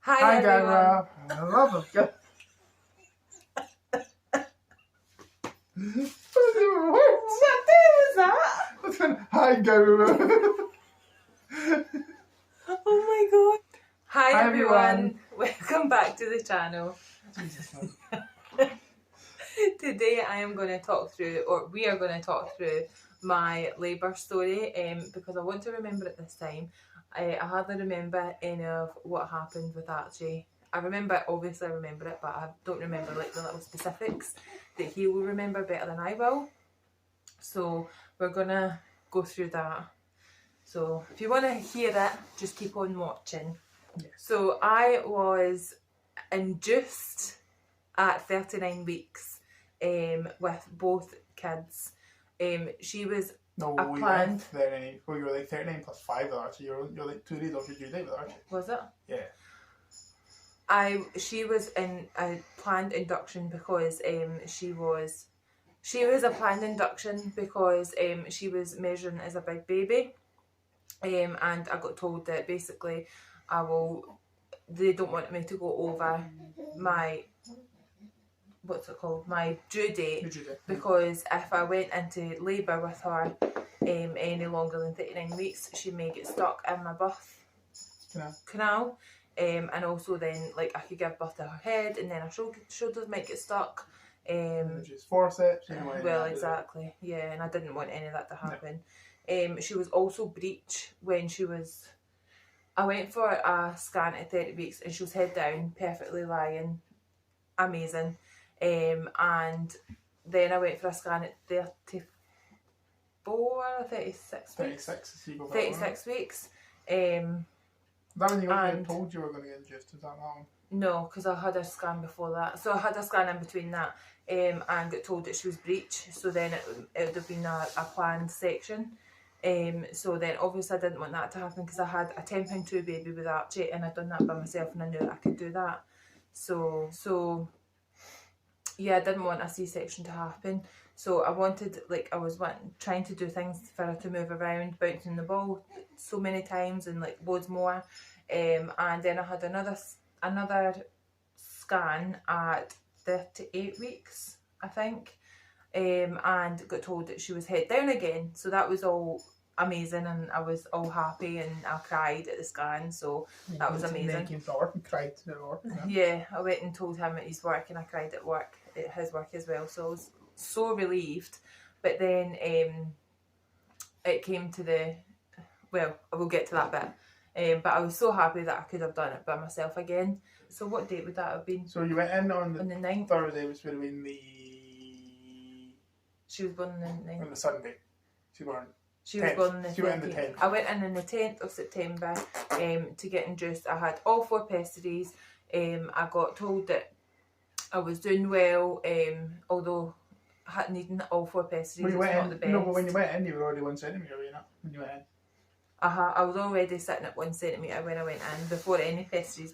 Hi everyone. Gamma. I love him. What day was that? Hi Gamma. Oh my god. Hi, Hi, everyone. Welcome back to the channel. Jesus. Today I am going to talk through, or we are going to talk through my labour story because I want to remember it this time. I hardly remember any of what happened with Archie. Obviously I remember it, but I don't remember like the little specifics that he will remember better than I will. So we're going to go through that. So if you want to hear it, just keep on watching. Yes. So I was induced at 39 weeks with both kids. She was No, a we planned... went 39. Well, you were like 39 plus 5 with Archie. You're like 2 days off your due date with Archie. Was it? Yeah. She was in a planned induction because she was a planned induction because she was measuring as a big baby. And I got told that basically they don't want me to go over my, my due date, because if I went into labour with her any longer than 39 weeks, she may get stuck in my birth canal. And also then like I could give birth to her head and then her shoulders might get stuck. Which is forceps. Well, exactly, yeah, and I didn't want any of that to happen. No. She was also breech when she was... I went for a scan at 30 weeks and she was head down, perfectly lying, amazing. And then I went for a scan at 34 or 36 weeks. 36 weeks. That when you got told you were going to get induced, is that long? No, because I had a scan before that. So I had a scan in between that and got told that she was breech. So then it would have been a planned section. So then obviously I didn't want that to happen because I had a 10-pound baby with Archie and I'd done that by myself and I knew that I could do that. So yeah, I didn't want a C-section to happen. So I wanted, I was trying to do things for her to move around, bouncing the ball so many times and like loads more. And then I had another scan at 38 weeks, I think, and got told that she was head down again. So that was all amazing and I was all happy and I cried at the scan, so that was amazing. Then came to work and cried at work. Yeah, I went and told him at his work and I cried at work, at his work as well, so I was so relieved. But then it came to the... well, I will get to that bit. But I was so happy that I could have done it by myself again. So what date would that have been? So you went in on the 9th. Thursday, which would have been the... She was born on the 9th. On the Sunday. She was born on the 10th. She went on the 10th. I went in on the 10th of September to get induced. I had all 4 pessaries. I got told that I was doing well, although needing all 4 pessaries was not the best. No, but when you went in, you were already 1 centimetre, were you not? When you went in. I was already sitting at 1 centimetre when I went in, before any pessaries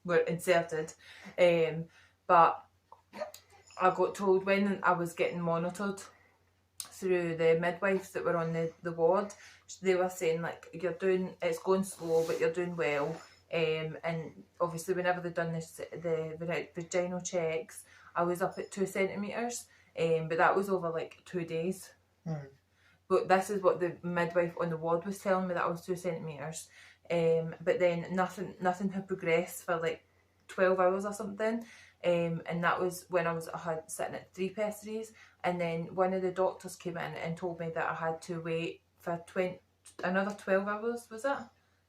were inserted. But I got told when I was getting monitored through the midwives that were on the ward, they were saying it's going slow but you're doing well. And obviously whenever they've done the vaginal checks, I was up at 2 centimetres, but that was over 2 days. But this is what the midwife on the ward was telling me, that I was 2 centimetres. But then nothing had progressed for 12 hours or something. And that was when I had sitting at 3 pessaries. And then one of the doctors came in and told me that I had to wait for another 12 hours, was it?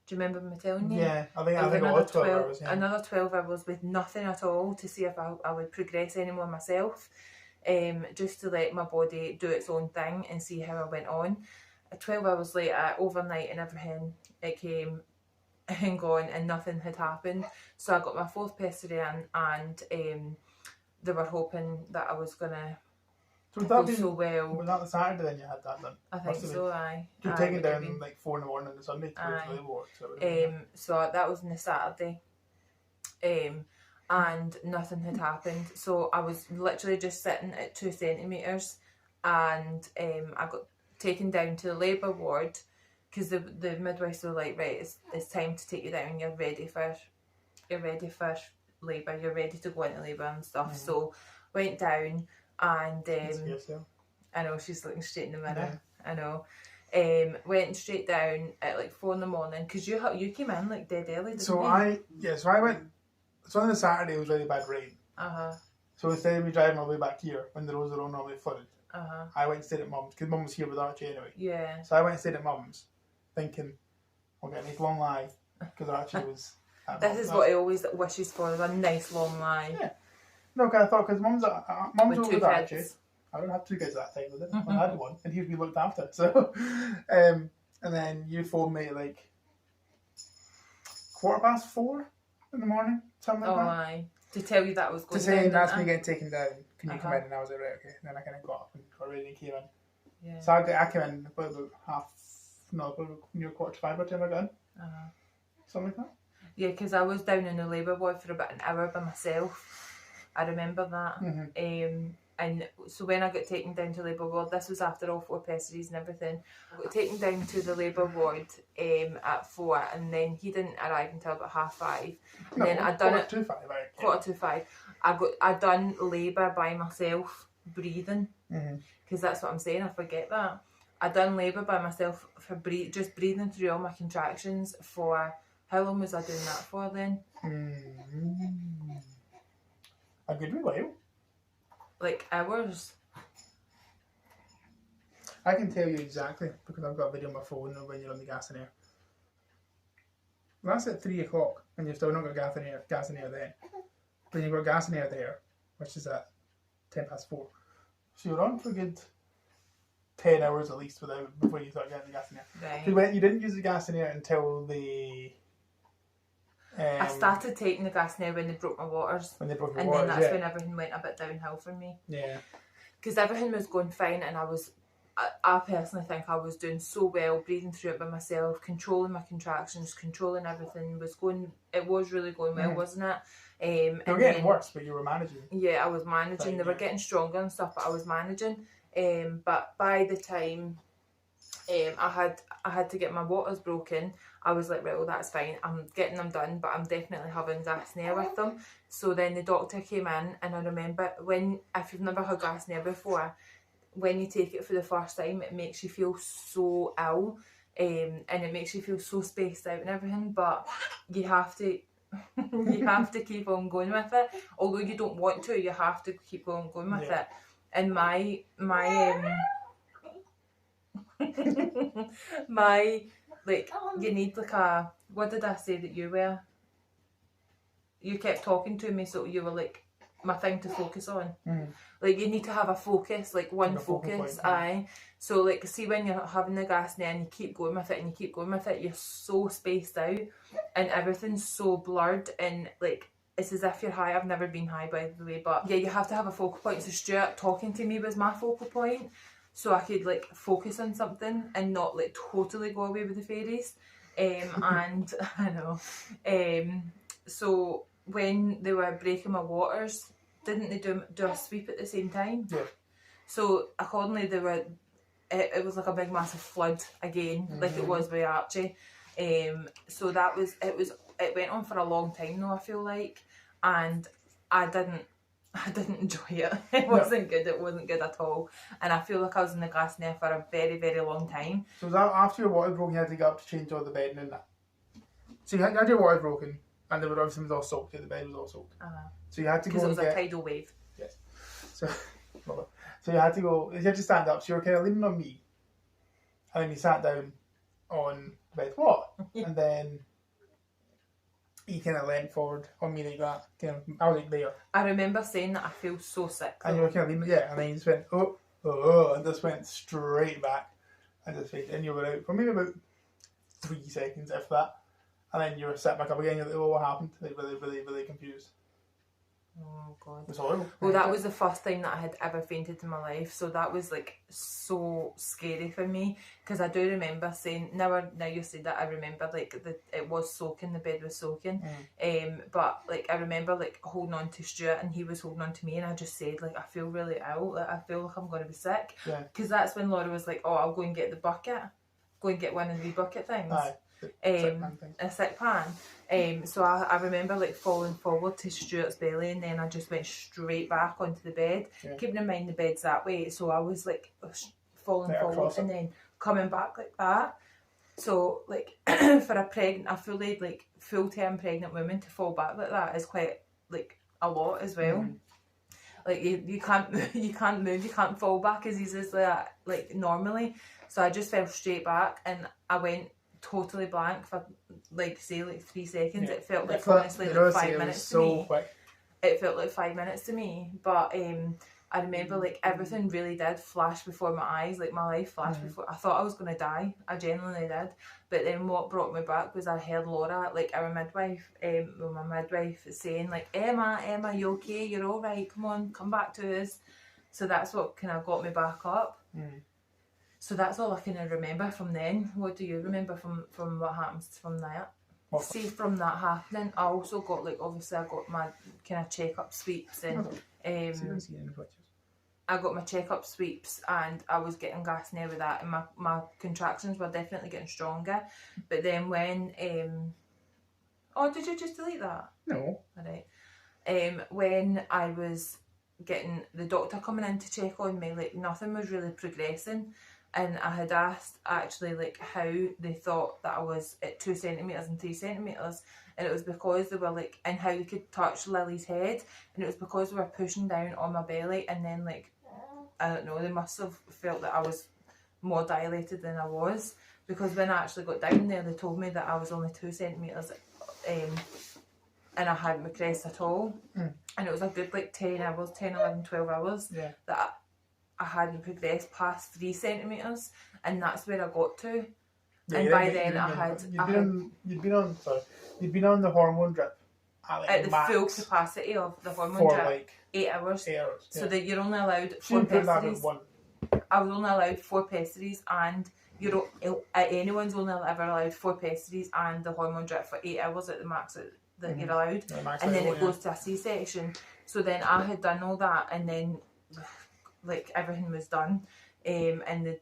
Do you remember me telling you? Yeah, I think it was 12 hours. Yeah. Another 12 hours with nothing at all to see if I would progress anymore myself. Just to let my body do its own thing and see how I went on. 12 hours later, overnight and everything, it came and gone and nothing had happened. So I got my 4th pessary in and they were hoping that I was going to go so well. Was that the Saturday then you had that done? I think so, aye. You were taking down 4 in the morning on the Sunday to go to the ward. So that was on the Saturday. And nothing had happened. So I was literally just sitting at 2 centimetres and I got taken down to the labour ward because the midwives were like, right, it's time to take you down. You're ready for labour. You're ready to go into labour and stuff. So went down and I know she's looking straight in the mirror. Yeah. I know. Went straight down at like 4 a.m. because you came in like dead early. Didn't you? I went. So on the Saturday it was really bad rain. So instead of me driving all the way back here when the roads are all normally flooded, I went and stayed at Mum's because Mum was here with Archie anyway. Yeah. So I went and stayed at Mum's, thinking I'll get a nice long lie because Archie was. This is what he always wishes for: is a nice long lie. Yeah. No, because I thought because Mum's over with Archie. I don't have 2 kids at that time with it. I had one, and he was being looked after. So, and then you phoned me at like 4:15 in the morning, something like that. Aye. To tell you that I was going to say down. That's me getting taken down. Can you come in? And I was like, right, okay. And then I kind of got up and got ready and came in. Yeah. So I came in about near 4:45 by the time I got in. Something like that. Yeah, because I was down in the labour ward for about an hour by myself. I remember that. And so when I got taken down to labour ward, this was after all 4 pessaries and everything. I got taken down to the labour ward at 4, and then he didn't arrive until about 5:30. And then I done it 5:45. I done labour by myself, breathing, because that's what I'm saying. I forget that. I done labour by myself for just breathing through all my contractions for how long was I doing that for then? A good while. Like hours. I can tell you exactly because I've got a video on my phone of when you're on the gas and air. That's at 3 o'clock and you've still not got gas and air then. Then you've got gas and air there, which is at 4:10. So you're on for a good 10 hours at least before you start getting the gas and air. Right. You didn't use the gas and air until the... I started taking the gas and air when they broke my waters. When they broke your and waters, then that's when everything went a bit downhill for me. Yeah. Because everything was going fine and I personally think I was doing so well, breathing through it by myself, controlling my contractions, controlling everything. It was really going well, wasn't it? They were getting worse, but you were managing. Yeah, I was managing. They were getting stronger and stuff, but I was managing. But by the time I had to get my waters broken, I was like, right, well, that's fine. I'm getting them done, but I'm definitely having gas and air with them. So then the doctor came in, and I remember if you've never had gas and air before, when you take it for the first time, it makes you feel so ill, and it makes you feel so spaced out and everything. But you have to, keep on going with it. Although you don't want to, you have to keep on going with it. And my you need like a, what did I say that you were? You kept talking to me, so you were like my thing to focus on. Like you need to have a focus, like one focus. So like see when you're having the gas and then you keep going with it and you keep going with it, you're so spaced out and everything's so blurred and like it's as if you're high. I've never been high, by the way, but yeah, you have to have a focal point. So Stuart talking to me was my focal point, so I could like focus on something and not like totally go away with the fairies. And I know. So when they were breaking my waters, didn't they do a sweep at the same time? Yeah. So accordingly, it was like a big massive flood again, like it was by Archie. So it went on for a long time though, I feel like, and I didn't enjoy it. It wasn't good. It wasn't good at all, and I feel like I was in the gas and air for a very, very long time. So was that after your water broke, you had to go up to change all the bedding and that? So you had your water broken, and there was all soaked. The bed was all soaked. So you had to go because it was a tidal wave. Yes. So you had to go. You had to stand up. So you were kind of leaning on me, and then you sat down on the bed. What? And then you kind of leant forward on me like that. I was like there. I remember saying that I feel so sick. And you were kind of leaning, and then you just went, oh, and just went straight back. And you were out for maybe about 3 seconds, if that. And then you were sat back up again, you're like, oh, what happened? Like, really, really confused. Oh God. It was horrible. Well, that was the first time that I had ever fainted in my life, so that was like so scary for me, because I do remember saying, now you said that, I remember like it was soaking, the bed was soaking, but like I remember like holding on to Stuart and he was holding on to me, and I just said like, I feel really ill, like, I feel like I'm going to be sick, because that's when Laura was like, oh, I'll go and get the bucket. go and get one of the wee bucket things. Aye. Sick man thing. A sick pan. So I remember like falling forward to Stuart's belly, and then I just went straight back onto the bed. Yeah. Keeping in mind the bed's that way, so I was like falling Right forward across and it. then coming back like that. So like for a full-term pregnant woman to fall back like that is quite like a lot as well. Mm. Like you can't move, you can't fall back as easy as that like normally. So I just fell straight back and I went totally blank for like say like 3 seconds. Yeah. It felt like But honestly you like know, 5 it was minutes to so me. quick. It felt like 5 minutes to me, but I remember like everything really did flash before my eyes, like my life flashed before. I thought I was going to die, I genuinely did. But then what brought me back was I heard Laura, like our midwife, my midwife saying like, Emma, you okay, you're all right, come on, come back to us. So that's what kind of got me back up. So that's all I kind of remember from then. What do you remember from what happens from that? Well, See, from that happening, I also got like, obviously I got my kind of check-up sweeps and I got my check-up sweeps and I was getting gas now with that, and my contractions were definitely getting stronger. But then when oh, did you just delete that? No. Alright. When I was getting the doctor coming in to check on me, like nothing was really progressing, and I had asked actually like how they thought that I was at 2 centimetres and 3 centimetres, and it was because they were like, and how they could touch Lily's head, and it was because they were pushing down on my belly, and then like, I don't know, they must have felt that I was more dilated than I was, because when I actually got down there they told me that I was only 2 centimetres and I hadn't progressed at all. And it was a good like 10 hours, 10, 11, 12 hours that I hadn't progressed past 3 centimetres, and that's where I got to. Yeah, and by then you'd been on the hormone drip at the full capacity of the hormone for drip, like 8 hours. 8 hours. So that you're only allowed 4 Shouldn't put that in pessaries. one. I was only allowed 4 pessaries, and anyone's only ever allowed 4 pessaries and the hormone drip for 8 hours at the max that you're allowed, and then it goes to a C-section. So then I had done all that, and then like everything was done, and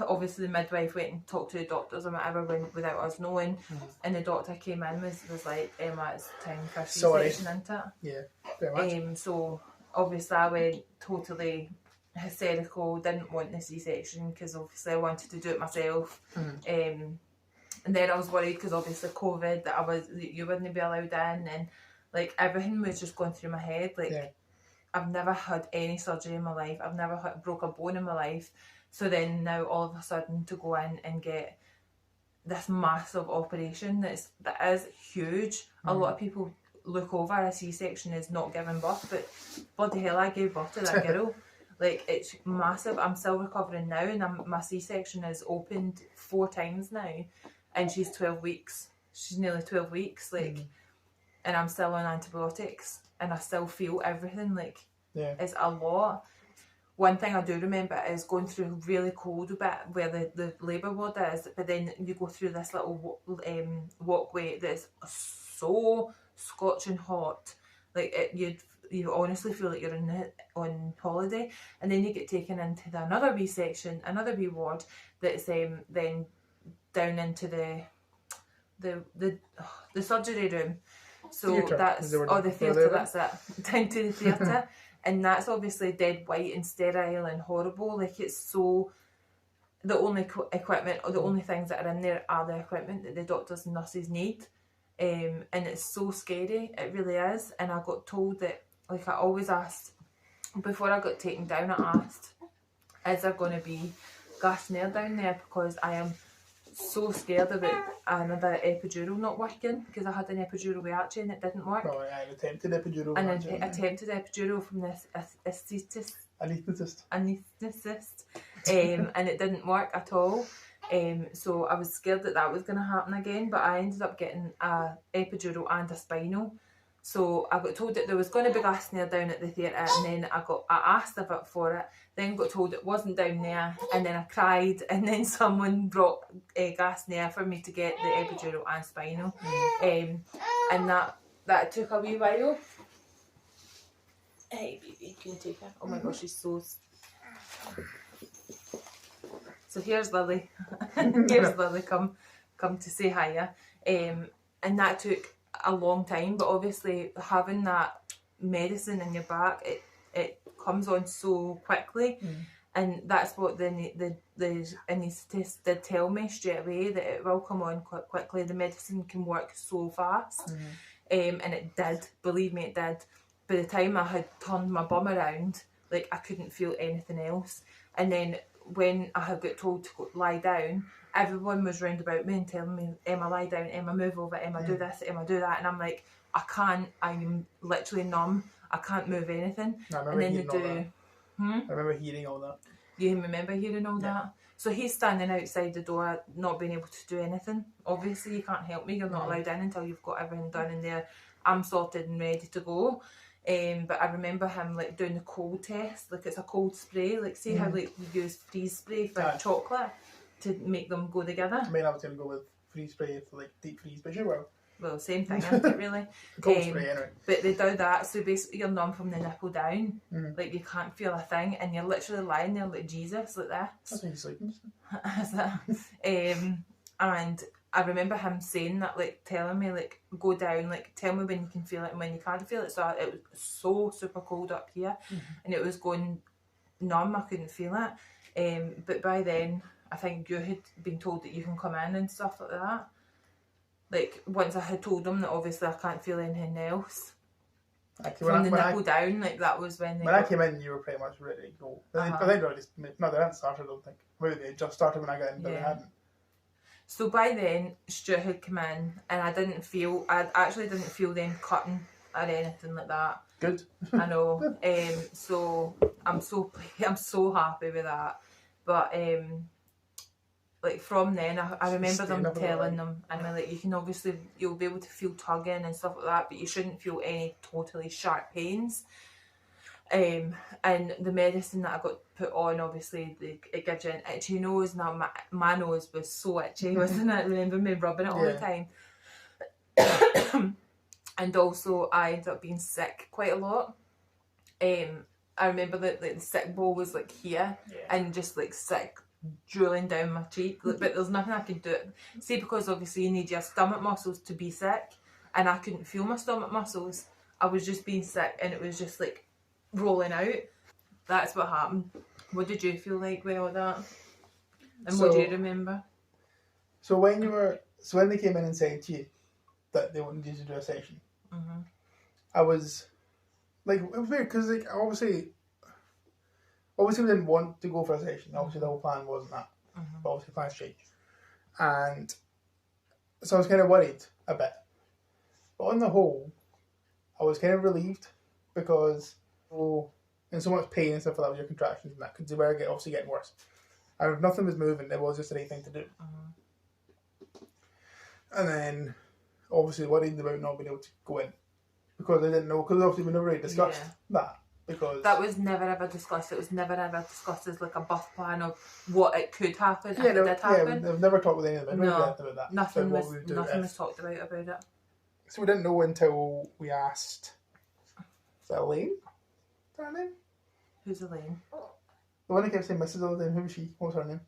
obviously the midwife went and talked to the doctors and whatever without us knowing, and the doctor came in was like, Emma, it's time for a C-section, isn't it? Yeah, very much. So obviously I went totally hysterical, didn't want the C-section because obviously I wanted to do it myself. And then I was worried because obviously COVID, that you wouldn't be allowed in, and like everything was just going through my head. Like I've never had any surgery in my life, I've never broke a bone in my life, so then now all of a sudden to go in and get this massive operation that is huge. A lot of people look over a C-section as not giving birth, but bloody hell, I gave birth to that girl. Like, it's massive. I'm still recovering now, and my C-section is opened 4 times now, and she's 12 weeks. She's nearly 12 weeks, like, and I'm still on antibiotics, and I still feel everything. Like, it's a lot. One thing I do remember is going through a really cold bit where the labour ward is, but then you go through this little walkway that's so scorching hot. Like, you honestly feel like you're on holiday, and then you get taken into another wee section, another wee ward that's then down into the surgery room. So theatre. that's the theatre. That's it. Down to the theatre, and that's obviously dead white and sterile and horrible. Like, it's so. The only equipment, or the only things that are in there are the equipment that the doctors and nurses need. And it's so scary, it really is. And I got told that, like, I always asked, before I got taken down, I asked, is there going to be gas and air down there? Because I am so scared about another epidural not working, because I had an epidural with Archie and it didn't work. Well, I attempted epidural. And attempted epidural from this anaesthetist, and it didn't work at all. So I was scared that was going to happen again, but I ended up getting a epidural and a spinal. So I got told that there was going to be gas and air down at the theatre, and then I asked for it, then got told it wasn't down there, and then I cried, and then someone brought gas and air for me to get the epidural and spinal. And that took a wee while. Hey baby, can you take her? Oh my gosh, she's so... So here's Lily. Here's Lily come to say hiya. And that took a long time, but obviously having that medicine in your back, it comes on so quickly. And that's what the anaesthetist did tell me straight away, that it will come on quite quickly. The medicine can work so fast. And it did, believe me, it did. By the time I had turned my bum around, like, I couldn't feel anything else. And then when I had got told to lie down, everyone was round about me and telling me, Emma, lie down, Emma, move over, Emma, do this, Emma, do that. And I'm like, I can't, I'm literally numb. I can't move anything. And then they do... I remember hearing all that. You remember hearing all that? So he's standing outside the door, not being able to do anything. Obviously, you can't help me. You're not allowed in until you've got everything done in there. I'm sorted and ready to go. But I remember him like doing the cold test. Like, it's a cold spray. Like, see how like you use freeze spray for chocolate to make them go together. I mean, I was going to go with freeze spray for like deep freeze, but you will. Well, same thing, isn't it, really? Cold spray, anyway. But they do that, so basically you're numb from the nipple down. Like, you can't feel a thing, and you're literally lying there like Jesus, like this. That's when you're sleeping. And I remember him saying that, like, telling me, like, go down, like, tell me when you can feel it and when you can't feel it. So it was so super cold up here, and it was going numb, I couldn't feel it. But by then, I think you had been told that you can come in and stuff like that. Like, once I had told them that obviously I can't feel anything else. From the nipple down, like, that was when they... When I came in, you were pretty much ready to go. They hadn't started, I don't think. Maybe they just started when I got in, but they hadn't. So by then, Stuart had come in, and I actually didn't feel them cutting or anything like that. Good. I know. So I'm so happy with that. But like, from then, I remember them telling them, and they're like, you can obviously, you'll be able to feel tugging and stuff like that, but you shouldn't feel any totally sharp pains. And the medicine that I got put on, obviously, it gives you an itchy nose. Now my nose was so itchy, wasn't it? I remember me rubbing it all the time. And also, I ended up being sick quite a lot. I remember that, like, the sick ball was like here, and just like sick drooling down my cheek, but there's nothing I could do. See, because obviously you need your stomach muscles to be sick, and I couldn't feel my stomach muscles. I was just being sick, and it was just like rolling out. That's what happened. What did you feel like with all that? And what do you remember? So when they came in and said to you that they wanted you to do a session, I was like, it was weird because, like, obviously we didn't want to go for a session. Obviously the whole plan wasn't that. But obviously plans change. And so I was kind of worried a bit. But on the whole, I was kind of relieved because in so much pain and stuff like that with your contractions and that, because they were obviously getting worse. And if nothing was moving, it was just the right thing to do. And then obviously worried about not being able to go in. Because I didn't know, because obviously we never really discussed that. Because that was never ever discussed. It was never ever discussed as like a birth plan of what it could happen if it did happen. We've never talked with any of them. About that. Nothing was talked about it. So we didn't know until we asked. Is that Elaine? Is that her name? Who's Elaine? The one who kept saying Mrs. all the time. Who was she? What was her name?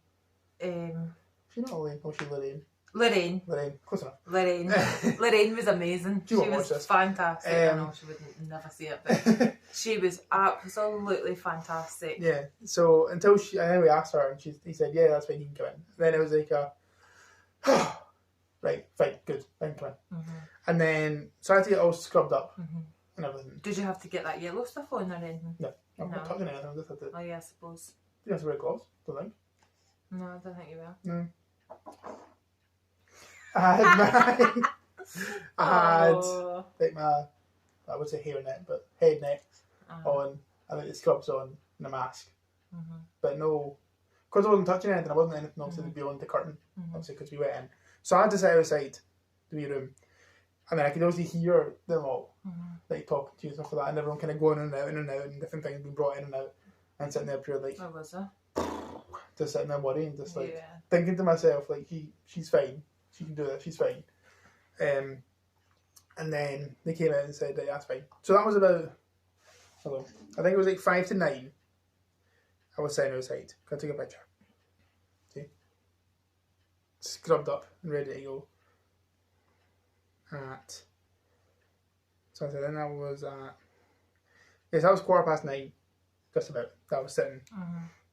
She's not Elaine. Was she Lorraine? Lorraine, close enough. Lorraine was amazing. She was fantastic. I know she would never see it, but she was absolutely fantastic. Yeah. So until we asked her, and he said, "Yeah, that's fine. You can come in." Then it was like right, fine, good, fine, come in. And then so I had to get all scrubbed up and everything. Did you have to get that yellow stuff on or anything? No, I'm not touching anything. I just had to. Oh yeah, I suppose. You have to wear gloves, don't think. No, I don't think you will. No. I had like my, I would say hairnet, but head net on, and like the scrubs on, and a mask. But no, because I wasn't touching anything, I wasn't anything obviously beyond the curtain, obviously because we went in. So I had to sit outside the wee room, and then I could obviously hear them all, like talking to you and stuff like that, and everyone kind of going in and out, and different things being brought in and out, and sitting there pure like, what was it? Just sitting there worrying, just like thinking to myself, like she's fine. She can do that, she's fine. And then they came out and said, that's fine. So that was about, I think it was like 5 to 9. I was sitting outside. Can I take a picture? See? scrubbed up and ready to go. So then that was yes, that was 9:15, just about. That was sitting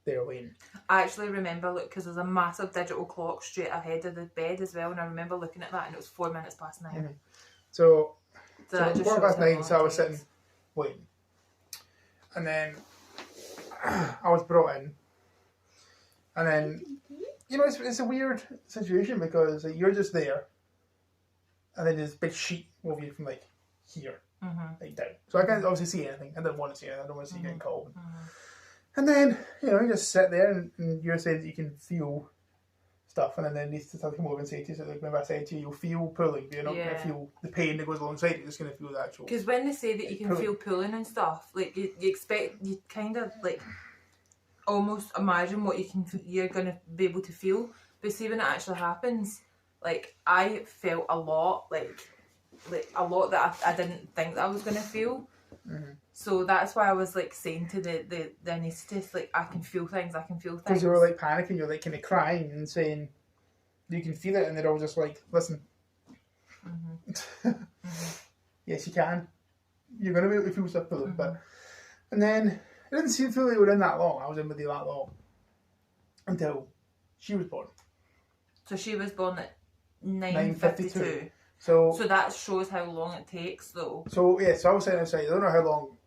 there waiting. I actually remember, look, because there's a massive digital clock straight ahead of the bed as well, and I remember looking at that, and it was 9 minutes. So that it was just shows how 9:15, long so I it was takes. sitting waiting, and then I was brought in, and then it's a weird situation because like, you're just there, and then there's a big sheet over you from like here, like down. So I can't obviously see anything. I didn't want to see anything. I don't want to see you getting cold. And then you just sit there, and you're saying that you can feel stuff, and then they need to come over and say to you, so like, remember I said to you, you'll feel pulling, but you're not going to feel the pain that goes alongside it. You're just going to feel the actual. Because when they say that you can feel pulling and stuff, like you expect, you kind of like almost imagine what you're going to be able to feel, but see when it actually happens, like I felt a lot, like a lot that I didn't think that I was going to feel. So that's why I was like saying to the anaesthetist, like I can feel things. Because you were like panicking, you're like kind of crying and saying you can feel it, and they're all just like, listen, yes you can, you're going to be able to feel stuff pulling, but and then it didn't seem to feel like we were in that long. I was in with you that long until she was born. So she was born at 9:52. So that shows how long it takes, though. So yeah, so I was sitting outside. I don't know how long,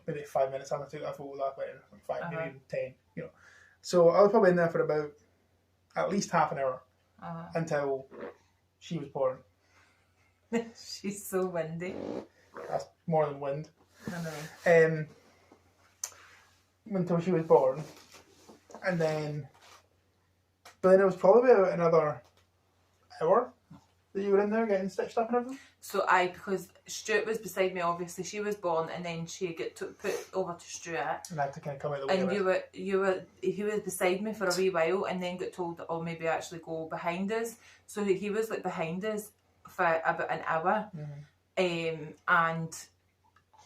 maybe 5 minutes. I thought that went 5, maybe even 10. So I was probably in there for about at least half an hour until she was born. She's so windy. That's more than wind. I know. Until she was born, but then it was probably about another hour that you were in there getting stitched up and everything? So because Stuart was beside me, obviously she was born, and then she got put over to Stuart. And I had to kind of come out the way. And he was beside me for a wee while, and then got told that maybe actually go behind us. So he was like behind us for about an hour, and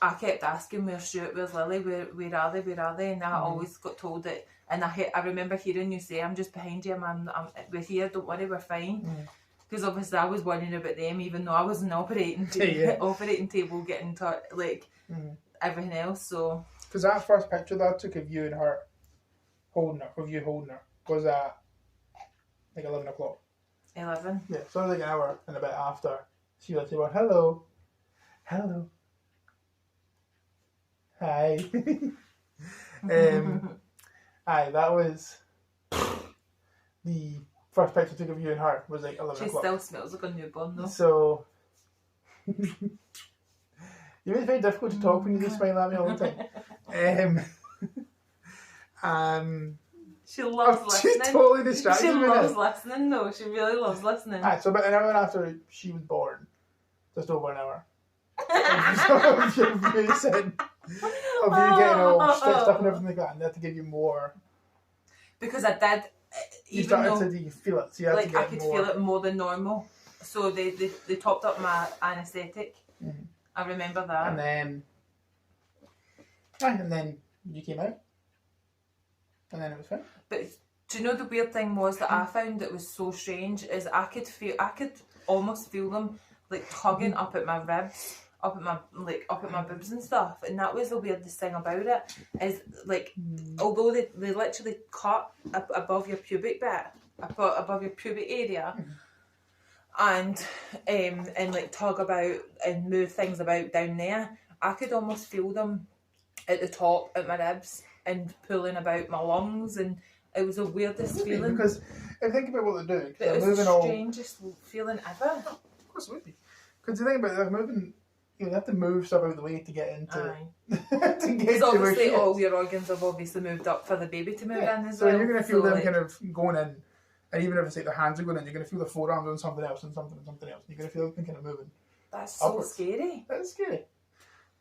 I kept asking where's Stuart, where's Lily, where are they? And I always got told that, and I remember hearing you say, I'm just behind you, we're here, don't worry, we're fine. Because obviously I was worrying about them, even though I was in the operating table getting taught everything else. So because that first picture that I took of you and her holding her, was at like 11 o'clock. 11. Yeah, so it was like an hour and a bit after she was like, hello, hi. Aye, that was the first picture I took of you and her was like 11 o'clock. She still smells like a newborn though. So you make it very difficult to talk when you just smile at me all the time. She loves listening. She's totally distracted. She loves listening though. She really loves listening. Alright, so about an hour after she was born, just over an hour. Of you getting all stitched up and everything like that, and they had to give you more. Because I did. You started to feel it, so you had to get I could feel it more than normal. So they topped up my anaesthetic. I remember that. And then you came out, and then it was fine. But do you know the weird thing was that I found that was so strange is I could almost feel them like tugging up at my ribs, up at my boobs and stuff, and that was the weirdest thing about it. Is like, although they literally cut above your pubic bit, above your pubic area, and like tug about and move things about down there, I could almost feel them at the top at my ribs and pulling about my lungs, and it was the weirdest feeling. Because if you think about what they're doing, it was the strangest feeling ever. Of course it would be. Because the thing about it, they're moving. You have to move stuff out of the way to get into. Because obviously all your organs have obviously moved up for the baby to move in as well. So you're going to feel them kind of going in, and even if it's like their hands are going in, you're going to feel the forearms doing something else and something else. You're going to feel them kind of moving. That's so upwards. Scary. That's scary.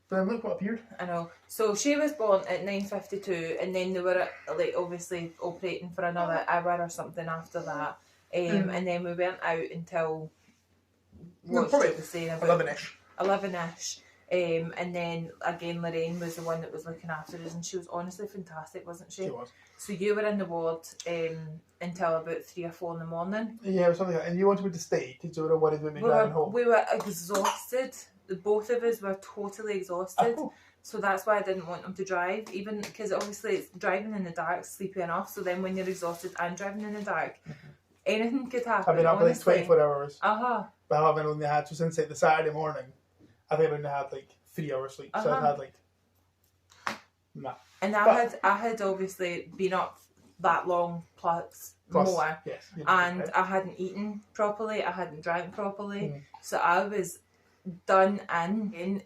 But then look what appeared. I know. So she was born at 9:52, and then they were like obviously operating for another hour or something after that, and then we weren't out until probably 11-ish. 11-ish. And then again, Lorraine was the one that was looking after us, and she was honestly fantastic, wasn't she? She was. So you were in the ward until about 3 or 4 in the morning. Yeah, or something like that. And you wanted me to stay because you were worried about me driving home. We were exhausted. Both of us were totally exhausted. Oh. So that's why I didn't want them to drive, even because obviously it's driving in the dark, sleepy enough. So then when you're exhausted and driving in the dark, anything could happen. I've been up for like 24 hours. But I haven't only had, so since like the Saturday morning, I think I've only had like 3 hours sleep. So I've had like, nah. And I had obviously been up that long plus more. Yes, and I hadn't eaten properly, I hadn't drank properly. So I was done in.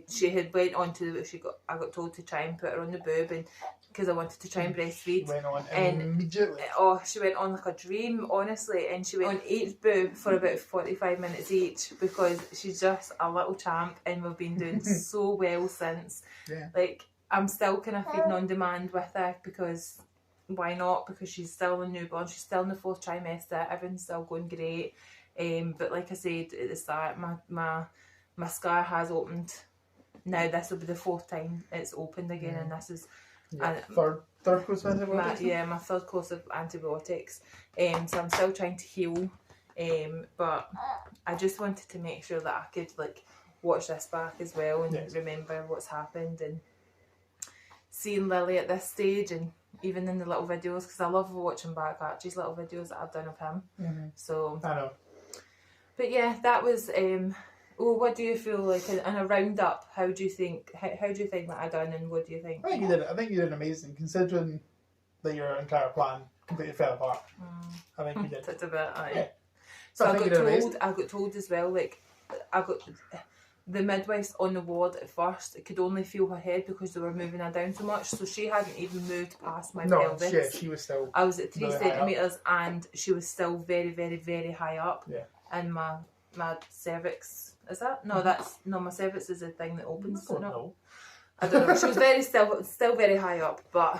She had went on to, I got told to try and put her on the boob, and because I wanted to try and breastfeed. She went on immediately. Oh, she went on like a dream, honestly, and she went on each boob for about 45 minutes each, because she's just a little champ, and we've been doing so well since. Yeah. Like, I'm still kind of feeding on demand with her, because why not? Because she's still a newborn, she's still in the 4th trimester, everything's still going great. But like I said at the start, my scar has opened. Now this will be the 4th time it's opened again, and this is third course of antibiotics. My 3rd course of antibiotics. So I'm still trying to heal. But I just wanted to make sure that I could like watch this back as well and remember what's happened, and seeing Lily at this stage, and even in the little videos, because I love watching back Archie's little videos that I've done of him. So I know. But yeah, that was. What do you feel like in a roundup? How do you think that I done, and what do you think? I think you did amazing, considering that your entire plan completely fell apart. I think you did. That's a bit. Yeah. So I got told as well. Like, I got the midwives on the ward at first could only feel her head because they were moving her down so much. So she hadn't even moved past my pelvis. Yeah, she was still. I was at 3 centimeters, and she was still very, very, very high up. Yeah. And my cervix. Is that? No, that's no. My cervix is a thing that opens. I don't know. I don't know. She was still very high up, but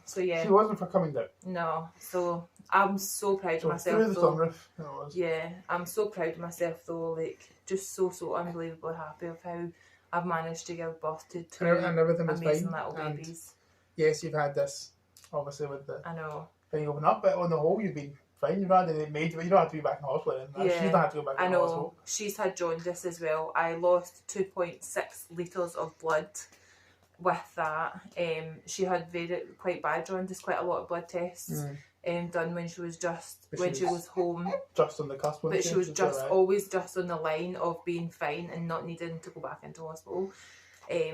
so yeah. She wasn't for coming down. No, so I'm so proud of myself. Through the sunroof, it was. Yeah, I'm so proud of myself though. Like, just so unbelievably happy of how I've managed to give birth to 2 and everything was amazing fine. little babies. Yes, you've had this obviously with the. I know. Thing open up, but on the whole, you've been fine. You've had it made, but you don't have to be back in hospital. And she's not had to go back in hospital. She's had jaundice as well. I lost 2.6 litres of blood with that. She had quite bad jaundice, quite a lot of blood tests done when she was she was home. Just on the cusp. But she was always just on the line of being fine and not needing to go back into hospital.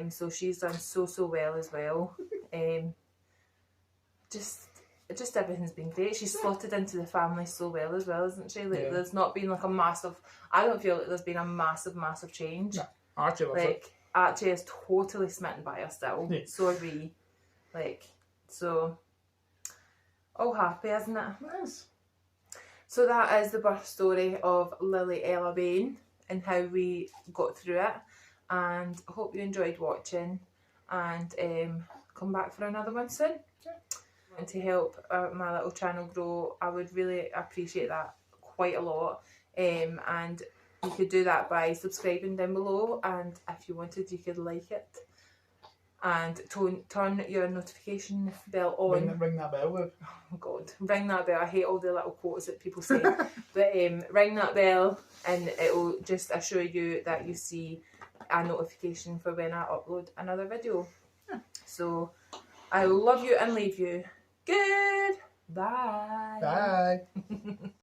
So she's done so well as well. Just everything's been great. She's slotted into the family so well as well, isn't she? Like, there's not been like a massive. I don't feel like there's been a massive change. No, Archie loves it. Archie is totally smitten by her still. Yeah. So are we. So all happy, isn't it? Nice. So that is the birth story of Lily Ella Bain and how we got through it. And I hope you enjoyed watching, and come back for another one soon. Yeah. And to help my little channel grow, I would really appreciate that quite a lot. And you could do that by subscribing down below, and if you wanted, you could like it. And turn your notification bell on. Ring that bell. Oh God, ring that bell. I hate all the little quotes that people say. But ring that bell, and it will just assure you that you see a notification for when I upload another video. Yeah. So I love you and leave you. Good. Bye. Bye.